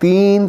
3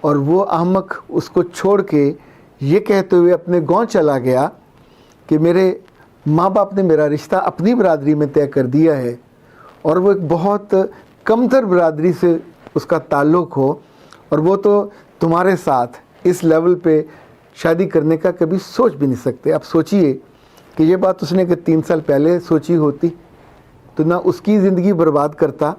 اور وہ احمق اس کو چھوڑ کے یہ کہتے ہوئے اپنے گاؤں چلا گیا کہ میرے ماں باپ نے میرا رشتہ اپنی برادری میں طے کر دیا ہے، اور وہ ایک بہت کمتر برادری سے اس کا تعلق ہو، اور وہ تو تمہارے ساتھ اس لیول پہ شادی کرنے کا کبھی سوچ بھی نہیں سکتے۔ اب سوچئے کہ یہ بات اس نے کہ 3 سال پہلے سوچی ہوتی تو نہ اس کی زندگی برباد کرتا،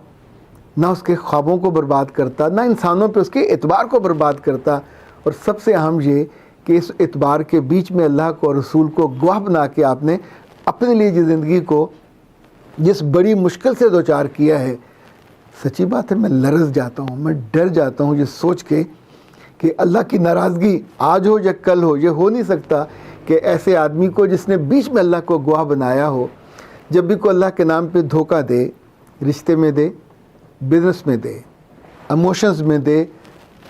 نہ اس کے خوابوں کو برباد کرتا، نہ انسانوں پہ اس کے اعتبار کو برباد کرتا، اور سب سے اہم یہ کہ اس اعتبار کے بیچ میں اللہ کو اور رسول کو گواہ بنا کے آپ نے اپنے لیے جس زندگی کو جس بڑی مشکل سے دوچار کیا ہے، سچی بات ہے میں لرز جاتا ہوں، میں ڈر جاتا ہوں یہ سوچ کے کہ اللہ کی ناراضگی آج ہو یا کل ہو، یہ ہو نہیں سکتا کہ ایسے آدمی کو جس نے بیچ میں اللہ کو گواہ بنایا ہو، جب بھی کوئی اللہ کے نام پہ دھوکہ دے، رشتے میں دے، بزنس میں دے، ایموشنز میں دے،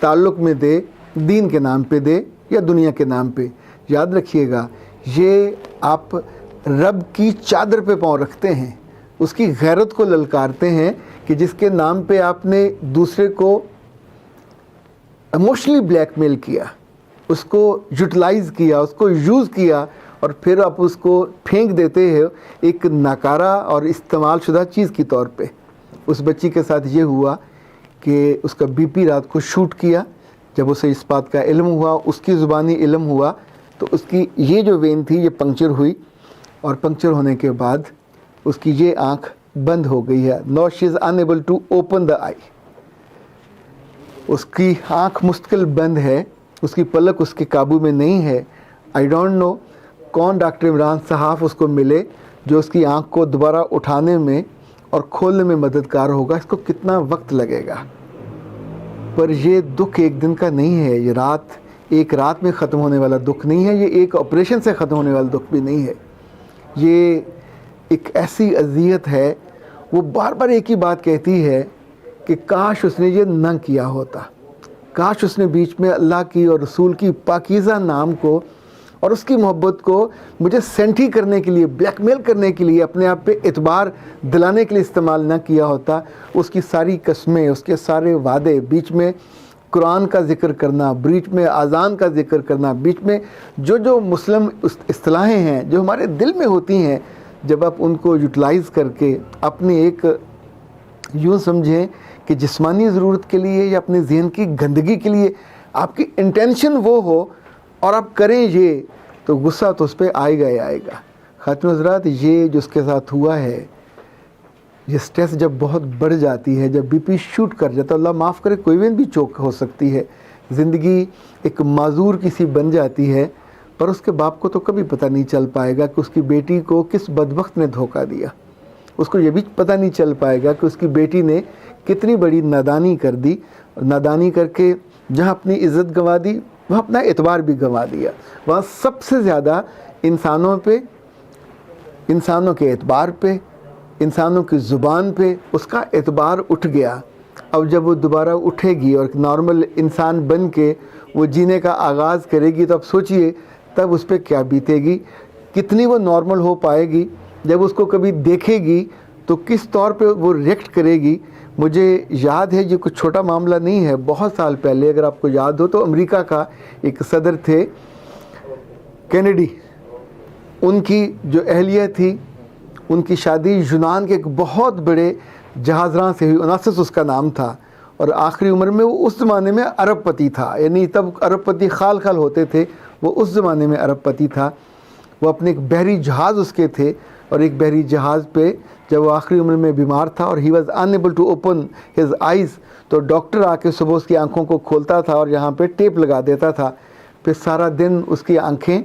تعلق میں دے، دین کے نام پہ دے یا دنیا کے نام پہ، یاد رکھیے گا یہ آپ رب کی چادر پہ پاؤں رکھتے ہیں، اس کی غیرت کو للکارتے ہیں کہ جس کے نام پہ آپ نے دوسرے کو ایموشنلی بلیک میل کیا، اس کو یوٹیلائز کیا، اس کو یوز کیا، اور پھر آپ اس کو پھینک دیتے ہیں ایک ناکارہ اور استعمال شدہ چیز کی طور پہ۔ اس بچی کے ساتھ یہ ہوا کہ اس کا بی پی رات کو شوٹ کیا، جب اسے اس بات کا علم ہوا، اس کی زبانی علم ہوا، تو اس کی یہ جو وین تھی یہ پنکچر ہوئی، اور پنکچر ہونے کے بعد اس کی یہ آنکھ بند ہو گئی ہے۔ Now she is unable to open the eye, اس کی آنکھ مستقل بند ہے، اس کی پلک اس کے قابو میں نہیں ہے۔ آئی ڈونٹ نو کون ڈاکٹر عمران صحاف اس کو ملے جو اس کی آنکھ کو دوبارہ اٹھانے میں اور کھولنے میں مددگار ہوگا، اس کو کتنا وقت لگے گا، پر یہ دکھ ایک دن کا نہیں ہے، یہ ایک رات میں ختم ہونے والا دکھ نہیں ہے، یہ ایک آپریشن سے ختم ہونے والا دکھ بھی نہیں ہے، یہ ایک ایسی اذیت ہے۔ وہ بار بار ایک ہی بات کہتی ہے کہ کاش اس نے یہ نہ کیا ہوتا، کاش اس نے بیچ میں اللہ کی اور رسول کی پاکیزہ نام کو اور اس کی محبت کو مجھے سینٹی کرنے کے لیے، بلیک میل کرنے کے لیے، اپنے آپ پہ اعتبار دلانے کے لیے استعمال نہ کیا ہوتا۔ اس کی ساری قسمیں، اس کے سارے وعدے، بیچ میں قرآن کا ذکر کرنا، بیچ میں اذان کا ذکر کرنا، بیچ میں جو مسلم اصطلاحیں ہیں جو ہمارے دل میں ہوتی ہیں، جب آپ ان کو یوٹیلائز کر کے اپنے ایک یوں سمجھیں کہ جسمانی ضرورت کے لیے یا اپنے ذہن کی گندگی کے لیے آپ کی انٹینشن وہ ہو اور آپ کریں یہ، تو غصہ تو اس پہ آئے گا ہی آئے گا۔ خاتون حضرات، یہ جو اس کے ساتھ ہوا ہے، یہ سٹریس جب بہت بڑھ جاتی ہے، جب بی پی شوٹ کر جاتا ہے، اللہ معاف کرے کوئی بھی چوک ہو سکتی ہے، زندگی ایک معذور کسی بن جاتی ہے، پر اس کے باپ کو تو کبھی پتہ نہیں چل پائے گا کہ اس کی بیٹی کو کس بدبخت نے دھوکہ دیا، اس کو یہ بھی پتہ نہیں چل پائے گا کہ اس کی بیٹی نے کتنی بڑی نادانی کر دی، نادانی کر کے جہاں اپنی عزت گنوا دی وہاں اپنا اعتبار بھی گنوا دیا، وہاں سب سے زیادہ انسانوں پہ، انسانوں کے اعتبار پہ، انسانوں کی زبان پہ اس کا اعتبار اٹھ گیا۔ اب جب وہ دوبارہ اٹھے گی اور ایک نارمل انسان بن کے وہ جینے کا آغاز کرے گی، تو اب سوچئے تب اس پہ کیا بیتے گی، کتنی وہ نارمل ہو پائے گی، جب اس کو کبھی دیکھے گی تو کس طور پہ وہ ریئیکٹ کرے گی۔ مجھے یاد ہے، یہ کچھ چھوٹا معاملہ نہیں ہے، بہت سال پہلے اگر آپ کو یاد ہو تو امریکہ کا ایک صدر تھے کینیڈی، ان کی جو اہلیہ تھی، ان کی شادی یونان کے ایک بہت بڑے جہاز راں سے ہوئی، اوناسس اس کا نام تھا، اور آخری عمر میں وہ اس زمانے میں ارب پتی تھا، یعنی تب ارب پتی خال خال ہوتے تھے، وہ اس زمانے میں ارب پتی تھا۔ وہ اپنے ایک بحری جہاز اس کے تھے، اور ایک بحری جہاز پہ جب وہ آخری عمر میں بیمار تھا اور he was unable to open his eyes, تو ڈاکٹر آ کے صبح اس کی آنکھوں کو کھولتا تھا اور یہاں پہ ٹیپ لگا دیتا تھا، پھر سارا دن اس کی آنکھیں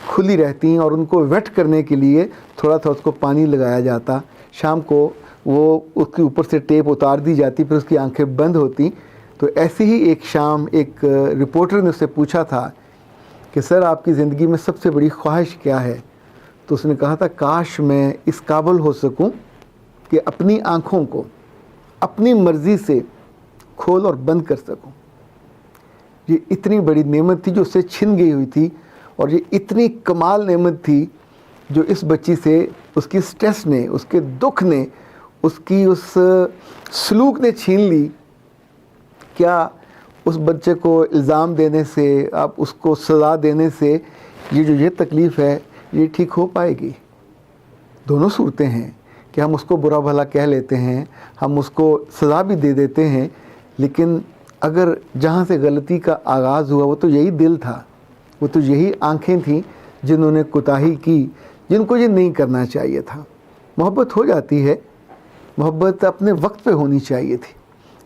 کھلی رہتی اور ان کو ویٹ کرنے کے لیے تھوڑا تھوڑا اس کو پانی لگایا جاتا، شام کو وہ اس کے اوپر سے ٹیپ اتار دی جاتی، پھر اس کی آنکھیں بند ہوتی۔ تو ایسی ہی ایک شام ایک رپورٹر نے اس سے پوچھا تھا کہ سر آپ کی زندگی میں سب سے بڑی خواہش کیا ہے؟ تو اس نے کہا تھا کاش میں اس قابل ہو سکوں کہ اپنی آنکھوں کو اپنی مرضی سے کھول اور بند کر سکوں۔ یہ اتنی بڑی نعمت تھی جو اس سے چھن گئی ہوئی تھی، اور یہ اتنی کمال نعمت تھی جو اس بچی سے اس کی سٹریس نے، اس کے دکھ نے، اس کی اس سلوک نے چھین لی۔ کیا اس بچے کو الزام دینے سے، آپ اس کو سزا دینے سے یہ تکلیف ہے یہ ٹھیک ہو پائے گی؟ دونوں صورتیں ہیں کہ ہم اس کو برا بھلا کہہ لیتے ہیں، ہم اس کو سزا بھی دے دیتے ہیں، لیکن اگر جہاں سے غلطی کا آغاز ہوا وہ تو یہی دل تھا، وہ تو یہی آنکھیں تھیں جنہوں نے کوتاہی کی، جن کو یہ نہیں کرنا چاہیے تھا۔ محبت ہو جاتی ہے، محبت اپنے وقت پہ ہونی چاہیے تھی۔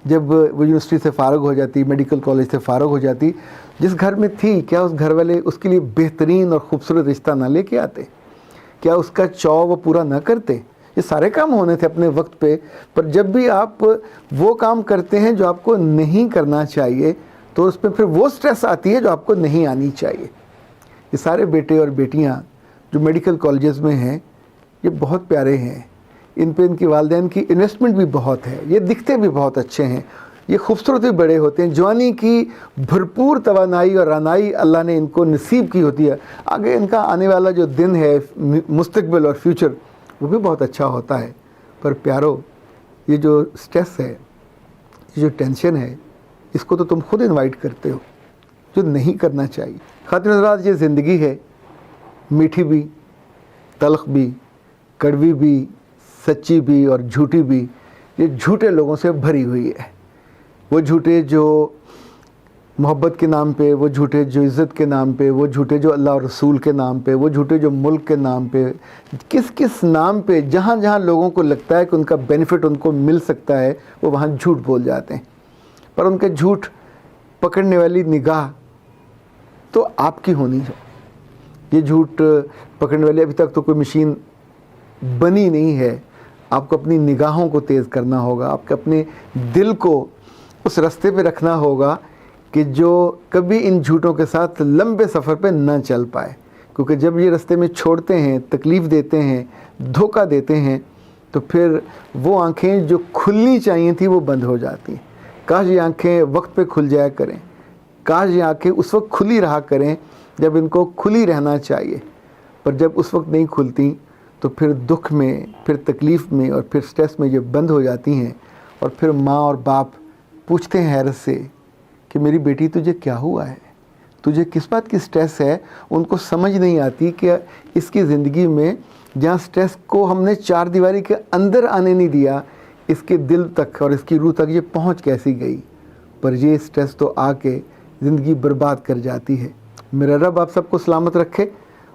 جب وہ یونیورسٹی سے فارغ ہو جاتی، میڈیکل کالج سے فارغ ہو جاتی، جس گھر میں تھی کیا اس گھر والے اس کے لیے بہترین اور خوبصورت رشتہ نہ لے کے آتے؟ کیا اس کا چاؤ وہ پورا نہ کرتے؟ یہ سارے کام ہونے تھے اپنے وقت پہ، پر جب بھی آپ وہ کام کرتے ہیں جو آپ کو نہیں کرنا چاہیے تو اس پہ پھر وہ سٹریس آتی ہے جو آپ کو نہیں آنی چاہیے۔ یہ سارے بیٹے اور بیٹیاں جو میڈیکل کالجز میں ہیں یہ بہت پیارے ہیں، ان پہ ان کی والدین کی انویسٹمنٹ بھی بہت ہے، یہ دکھتے بھی بہت اچھے ہیں، یہ خوبصورت بھی بڑے ہوتے ہیں، جوانی کی بھرپور توانائی اور رانائی اللہ نے ان کو نصیب کی ہوتی ہے، آگے ان کا آنے والا جو دن ہے، مستقبل اور فیوچر، وہ بھی بہت اچھا ہوتا ہے۔ پر پیارو، یہ جو سٹریس ہے، یہ جو ٹینشن ہے، اس کو تو تم خود انوائٹ کرتے ہو، جو نہیں کرنا چاہیے۔ خاتون حضرات، یہ زندگی ہے، میٹھی بھی، تلخ بھی، کڑوی بھی، سچی بھی اور جھوٹی بھی، یہ جھوٹے لوگوں سے بھری ہوئی ہے۔ وہ جھوٹے جو محبت کے نام پہ، وہ جھوٹے جو عزت کے نام پہ، وہ جھوٹے جو اللہ اور رسول کے نام پہ، وہ جھوٹے جو ملک کے نام پہ، کس کس نام پہ جہاں جہاں لوگوں کو لگتا ہے کہ ان کا بینیفٹ ان کو مل سکتا ہے، وہ وہاں جھوٹ بول جاتے ہیں۔ پر ان کے جھوٹ پکڑنے والی نگاہ تو آپ کی ہونی ہے۔ یہ جھوٹ پکڑنے والی ابھی تک تو کوئی مشین بنی نہیں ہے، آپ کو اپنی نگاہوں کو تیز کرنا ہوگا، آپ کے اپنے دل کو اس رستے پہ رکھنا ہوگا کہ جو کبھی ان جھوٹوں کے ساتھ لمبے سفر پہ نہ چل پائے، کیونکہ جب یہ رستے میں چھوڑتے ہیں، تکلیف دیتے ہیں، دھوکہ دیتے ہیں، تو پھر وہ آنکھیں جو کھلنی چاہیے تھیں وہ بند ہو جاتی ہیں۔ کاش یہ آنکھیں وقت پہ کھل جایا کریں، کاش یہ آنکھیں اس وقت کھلی رہا کریں جب ان کو کھلی رہنا چاہیے، پر جب اس وقت نہیں کھلتی تو پھر دکھ میں، پھر تکلیف میں اور پھر سٹریس میں یہ بند ہو جاتی ہیں، اور پھر ماں اور باپ پوچھتے ہیں حیرت سے کہ میری بیٹی تجھے کیا ہوا ہے، تجھے کس بات کی سٹریس ہے؟ ان کو سمجھ نہیں آتی کہ اس کی زندگی میں جہاں سٹریس کو ہم نے چار دیواری کے اندر آنے نہیں دیا، اس کے دل تک اور اس کی روح تک یہ پہنچ کیسی گئی؟ پر یہ سٹریس تو آ کے زندگی برباد کر جاتی ہے۔ میرا رب آپ سب کو سلامت رکھے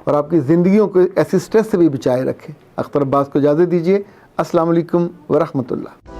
اور آپ کی زندگیوں کو ایسی سٹریس سے بھی بچائے رکھے۔ اختر عباس کو اجازت دیجیے۔ السلام علیکم ورحمۃ اللہ۔